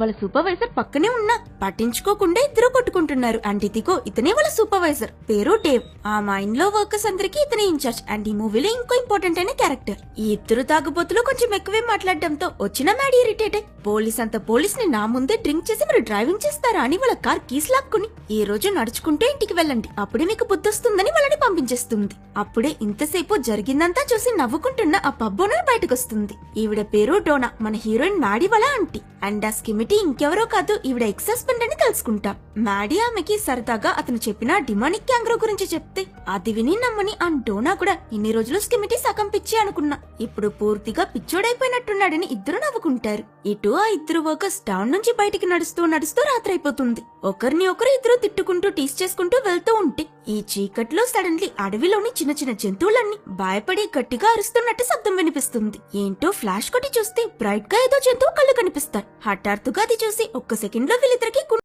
వాళ్ళ సూపర్వైజర్ పక్కనే ఉన్నా పట్టించుకోకుండా ఇద్దరు కొట్టుకుంటున్నారు. అండ్ ఇదిగో ఇతనే వాళ్ళ సూపర్వైజర్, పేరు డేవ్. ఆ మైండ్ లో వర్కర్స్ అందరికి ఇతనే ఇన్ఛార్జ్. అండ్ ఈ మూవీలో ఇంకో ఇంపార్టెంట్ అయిన క్యారెక్టర్. ఈ ఇద్దరు తాగుబోతులు కొంచెం ఎక్కువే మాట్లాడడంతో వచ్చిన మ్యాడీ ఇరిటేట్ అయి పోలీస్ ని నా ముందే డ్రింక్ చేసి మీరు డ్రైవింగ్ చేస్తారా అని వాళ్ళ కార్ కీస్ లాక్కుని ఈ రోజు నడుచుకుంటూ ఇంటికి వెళ్ళండి, అప్పుడే మీకు బుద్ధొస్తుందని వాళ్ళని పంపించేస్తుంది. అప్పుడే ఇంతసేపు జరిగిందంతా చూసి నవ్వుకుంటున్న ఆ పబ్ ఓనర్ బయటకొస్తుంది. ఈవిడ పేరు డోనా, మన హీరోయిన్ మ్యాడీ వాళ్ళ ఆంటీ. అండ్ ఆ స్కిమిటీ ఇంకెవరో కాదు, ఈవిడ ఎక్స్ హస్బెండ్ అని తెలుసుకుంటాం. మ్యాడీ ఆమెకి సరదాగా అతను చెప్పిన డిమానిక్ క్యాంగ్రో గురించి చెప్తే అది విని నమ్మని ఆ డోనా కూడా ఇన్ని రోజులు స్కిమిటీ సగం పిచ్చి అనుకున్నా, ఇప్పుడు పూర్తిగా పిచ్చోడైపోయినట్టున్నాడని ఇద్దరు నవ్వుకుంటారు. ఇటు ఆ ఇద్దరు వర్కర్స్ టౌన్ నుంచి బయటికి నడుస్తూ రాత్రి అయిపోతుంది. ఒకరిని ఒకరు ఇద్దరు తిట్టుకుంటూ టీస్ చేసుకుంటూ వెళ్తూ ఉంటే ఈ చీకట్లో సడన్లీ అడవిలోని చిన్న చిన్న జంతువులన్నీ భయపడి గట్టిగా అరుస్తున్నట్టు శబ్దం వినిపిస్తుంది. ఏంటో ఫ్లాష్ కొట్టి చూస్తే బ్రైట్ గా ఏదో జంతువు కళ్ళు కనిపిస్తాయి. హఠాత్తుగా అది చూసి ఒక్క సెకండ్ లో వీళ్ళిద్దరికి